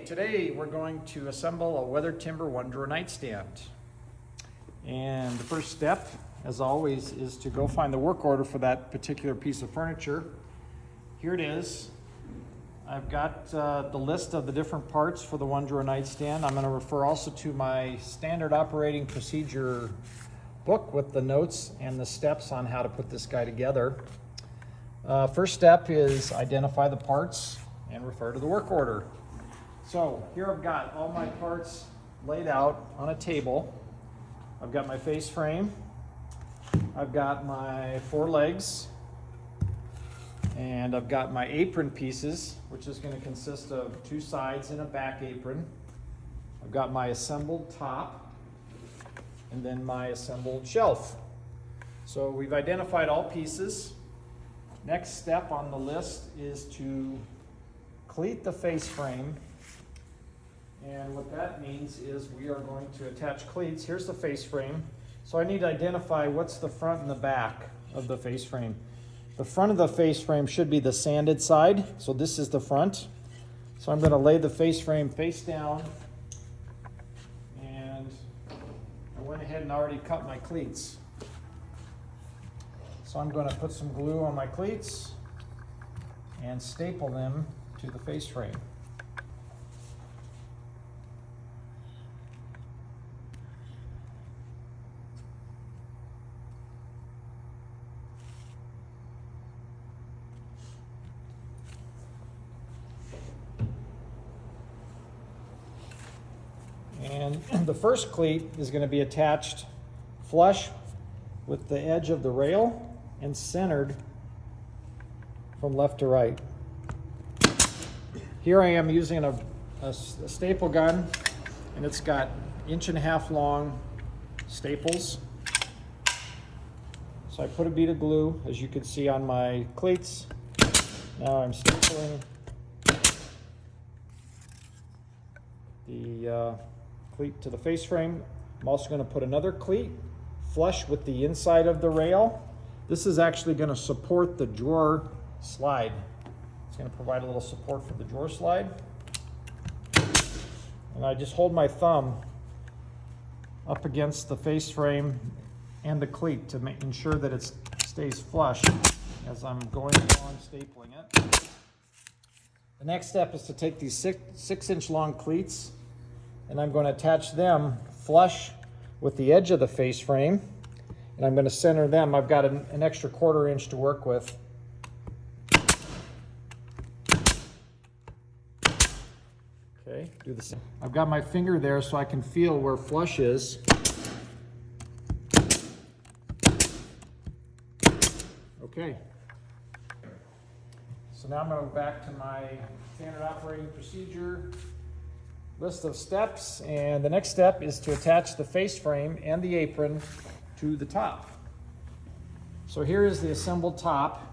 Today we're going to assemble a weathered timber one-drawer nightstand. And the first step, as always, is to go find the work order for that particular piece of furniture. Here it is. I've got the list of the different parts for the one-drawer nightstand. I'm going to refer also to my standard operating procedure book with the notes and the steps on how to put this guy together. First step is identify the parts and refer to the work order. So here I've got all my parts laid out on a table. I've got my face frame, I've got my four legs, and I've got my apron pieces, which is going to consist of two sides and a back apron. I've got my assembled top, and then my assembled shelf. So we've identified all pieces. Next step on the list is to cleat the face frame. And what that means is we are going to attach cleats. Here's the face frame. So I need to identify what's the front and the back of the face frame. The front of the face frame should be the sanded side. So this is the front. So I'm going to lay the face frame face down. And I went ahead and already cut my cleats. So I'm going to put some glue on my cleats and staple them to the face frame. And the first cleat is going to be attached flush with the edge of the rail and centered from left to right. Here I am using a staple gun, and it's got 1.5 inch long staples. So I put a bead of glue, as you can see on my cleats. Now I'm stapling the cleat to the face frame. I'm also going to put another cleat flush with the inside of the rail. This is actually going to support the drawer slide. It's going to provide a little support for the drawer slide. And I just hold my thumb up against the face frame and the cleat to ensure that it stays flush as I'm going along stapling it. The next step is to take these 6 inch long cleats, and I'm going to attach them flush with the edge of the face frame, and I'm going to center them. I've got an extra 1/4 inch to work with. Okay, do the same. I've got my finger there so I can feel where flush is. Okay. So now I'm going to go back to my standard operating procedure list of steps, and the next step is to attach the face frame and the apron to the top. So here is the assembled top.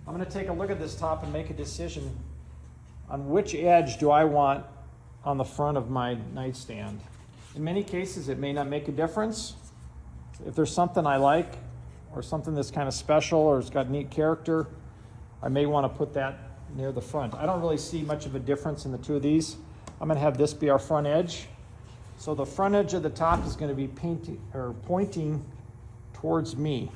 I'm going to take a look at this top and make a decision on which edge do I want on the front of my nightstand. In many cases it may not make a difference. If there's something I like or something that's kind of special or it's got neat character, I may want to put that near the front. I don't really see much of a difference in the two of these. I'm going to have this be our front edge. So the front edge of the top is going to be pointing towards me.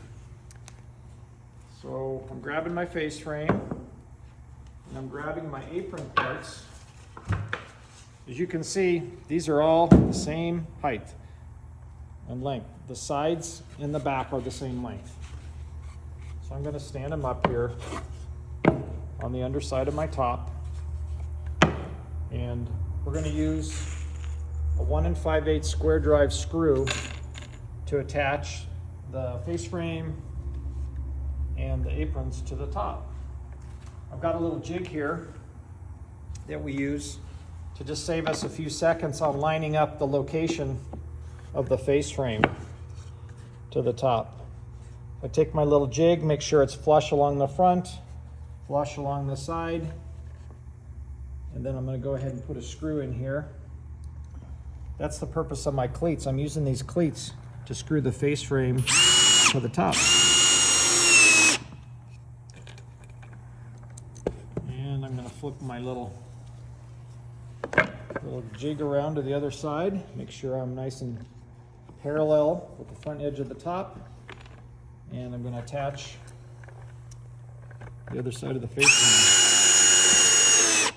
So I'm grabbing my face frame and I'm grabbing my apron parts. As you can see, these are all the same height and length. The sides and the back are the same length. So I'm going to stand them up here on the underside of my top, and we're going to use a 1 5/8 square drive screw to attach the face frame and the aprons to the top. I've got a little jig here that we use to just save us a few seconds on lining up the location of the face frame to the top. I take my little jig, make sure it's flush along the front, flush along the side, and then I'm going to go ahead and put a screw in here. That's the purpose of my cleats. I'm using these cleats to screw the face frame to the top. And I'm going to flip my little A little jig around to the other side. Make sure I'm nice and parallel with the front edge of the top. And I'm going to attach the other side of the face frame.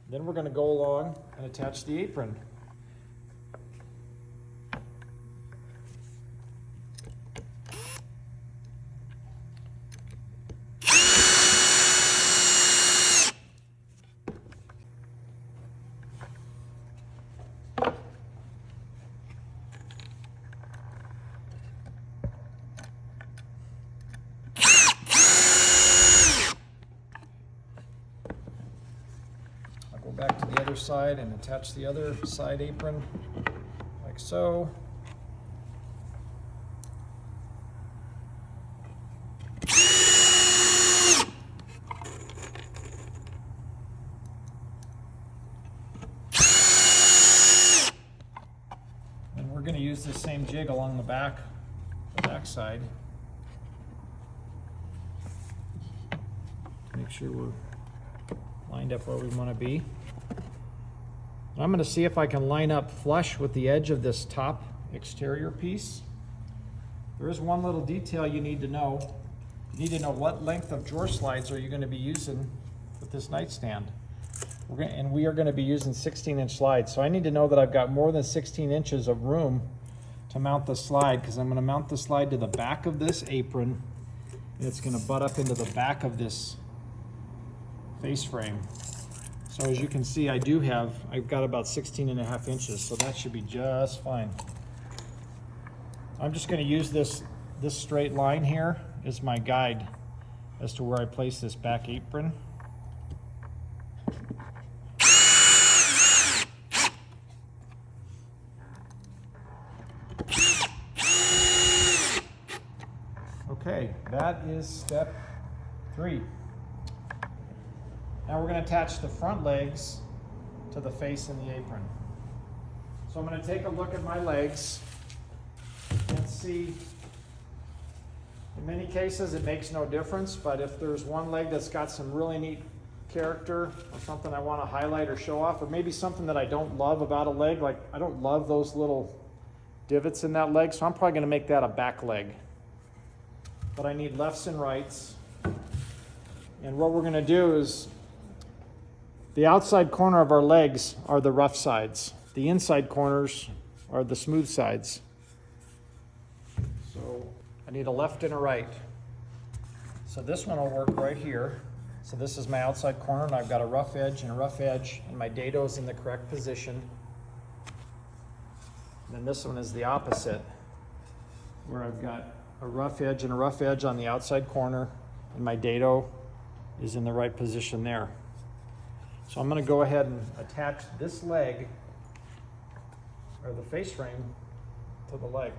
Then we're going to go along and attach the apron. Back to the other side and attach the other side apron like so. And we're going to use this same jig along the back side to make sure we're lined up where we want to be. I'm going to see if I can line up flush with the edge of this top exterior piece. There is one little detail you need to know. You need to know what length of drawer slides are you going to be using with this nightstand. We are going to be using 16-inch slides. So I need to know that I've got more than 16 inches of room to mount the slide, because I'm going to mount the slide to the back of this apron, and it's going to butt up into the back of this face frame. So as you can see, I've got about 16.5 inches, so that should be just fine. I'm just going to use this straight line here as my guide as to where I place this back apron. Okay, that is step 3. Now we're going to attach the front legs to the face and the apron. So I'm going to take a look at my legs and see. In many cases it makes no difference, but if there's one leg that's got some really neat character or something I want to highlight or show off, or maybe something that I don't love about a leg, like I don't love those little divots in that leg, so I'm probably going to make that a back leg. But I need lefts and rights. And what we're going to do is, the outside corner of our legs are the rough sides. The inside corners are the smooth sides. So I need a left and a right. So this one will work right here. So this is my outside corner, and I've got a rough edge and a rough edge, and my dado is in the correct position. And then this one is the opposite, where I've got a rough edge and a rough edge on the outside corner, and my dado is in the right position there. So I'm going to go ahead and attach this leg, or the face frame, to the leg.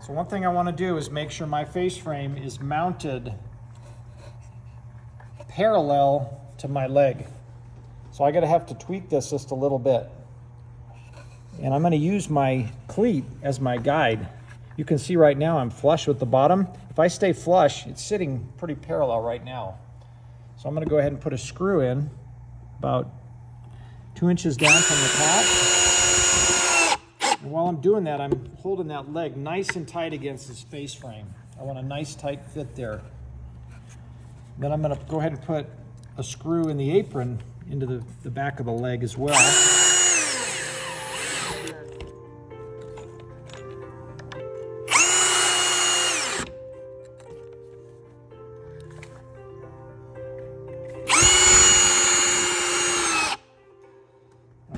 So one thing I want to do is make sure my face frame is mounted parallel to my leg. So I'm going to have to tweak this just a little bit. And I'm going to use my cleat as my guide. You can see right now I'm flush with the bottom. If I stay flush, it's sitting pretty parallel right now. So I'm going to go ahead and put a screw in about 2 inches down from the top. And while I'm doing that, I'm holding that leg nice and tight against this face frame. I want a nice tight fit there. Then I'm going to go ahead and put a screw in the apron into the back of the leg as well.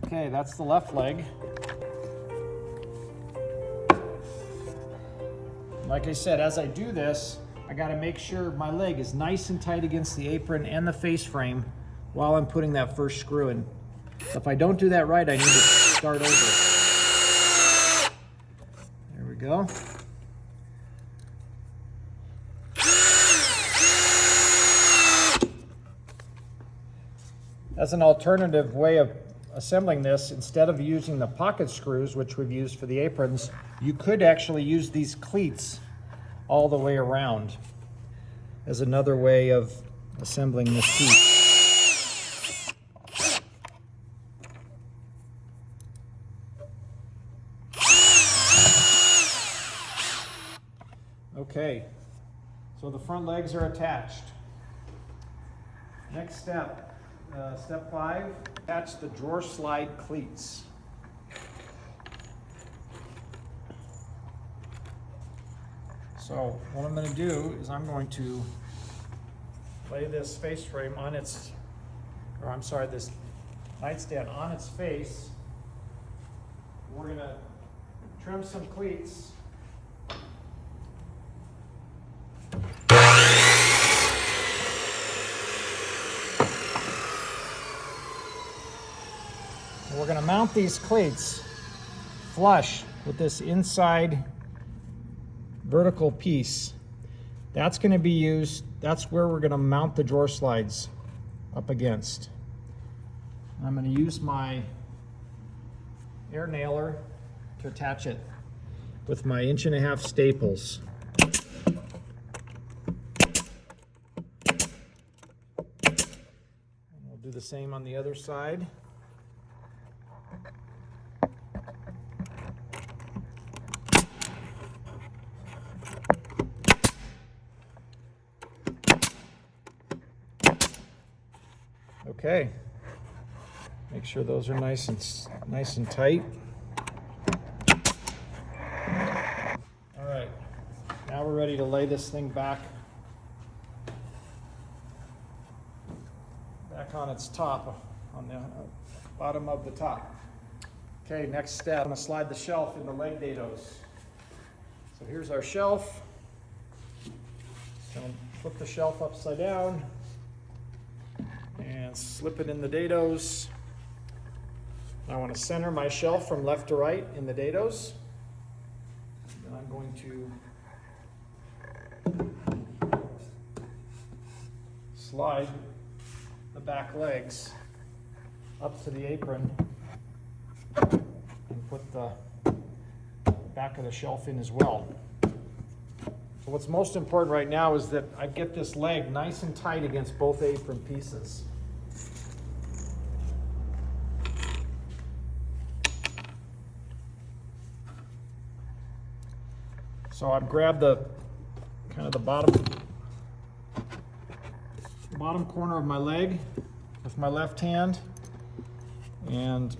Okay, that's the left leg. Like I said, as I do this, I got to make sure my leg is nice and tight against the apron and the face frame while I'm putting that first screw in. So if I don't do that right, I need to start over. There we go. As an alternative way of assembling this, instead of using the pocket screws, which we've used for the aprons, you could actually use these cleats all the way around as another way of assembling this piece. Okay, so the front legs are attached. Next step, step 5, attach the drawer slide cleats. So what I'm going to do is I'm going to lay this face frame on its, or I'm sorry, this nightstand on its face. We're going to trim some cleats. And we're going to mount these cleats flush with this inside vertical piece. That's going to be used, that's where we're going to mount the drawer slides up against. I'm going to use my air nailer to attach it with my 1.5" staples. And we'll do the same on the other side. Okay, make sure those are nice and tight. All right, now we're ready to lay this thing back on its top, on the bottom of the top. Okay, next step, I'm going to slide the shelf in the leg dados. So here's our shelf. So flip the shelf upside down and slip it in the dados. I want to center my shelf from left to right in the dados. Then I'm going to slide the back legs up to the apron and put the back of the shelf in as well. So what's most important right now is that I get this leg nice and tight against both apron pieces. So I've grabbed the kind of the bottom corner of my leg with my left hand and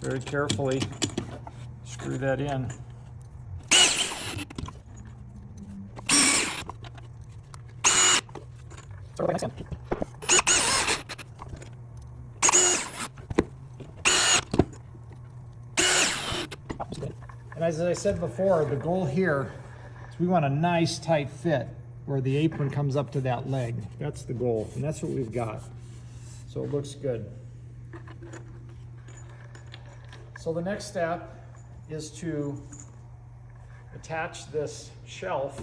very carefully screw that in. And as I said before, the goal here is we want a nice tight fit where the apron comes up to that leg. That's the goal, and that's what we've got. So it looks good. So the next step is to attach this shelf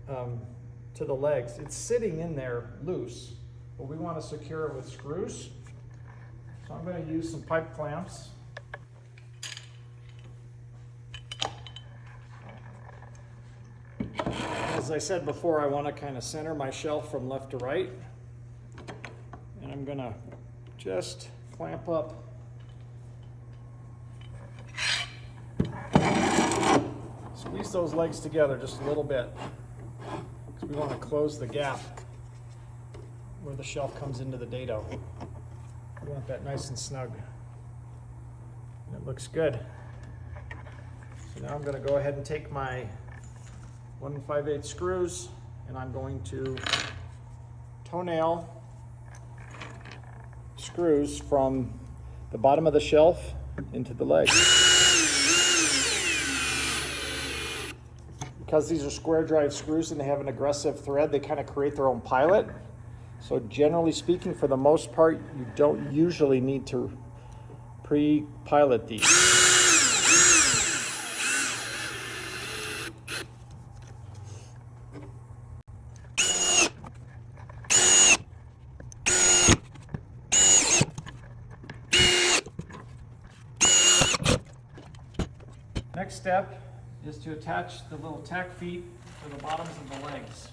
to the legs. It's sitting in there loose, but we want to secure it with screws. So I'm going to use some pipe clamps. As I said before, I want to kind of center my shelf from left to right. And I'm going to just clamp up. Squeeze those legs together just a little bit, because we want to close the gap where the shelf comes into the dado. We want that nice and snug. And it looks good. So now I'm going to go ahead and take my 1 5/8 screws, and I'm going to toenail screws from the bottom of the shelf into the leg. Because these are square drive screws and they have an aggressive thread, they kind of create their own pilot. So generally speaking, for the most part, you don't usually need to pre-pilot these. Next step is to attach the little tack feet to the bottoms of the legs.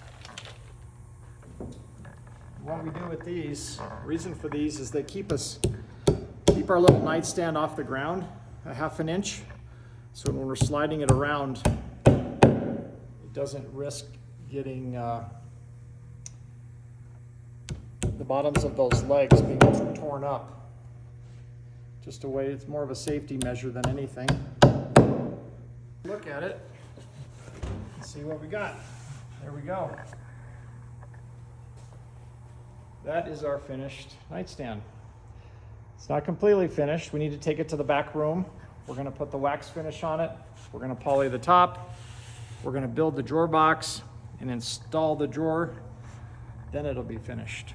What we do with these, reason for these is they keep keep our little nightstand off the ground a half an inch, so when we're sliding it around, it doesn't risk getting the bottoms of those legs being torn up. Just a way, it's more of a safety measure than anything. Look at it and see what we got. There we go. That is our finished nightstand. It's not completely finished. We need to take it to the back room. We're going to put the wax finish on it. We're going to poly the top. We're going to build the drawer box and install the drawer. Then it'll be finished.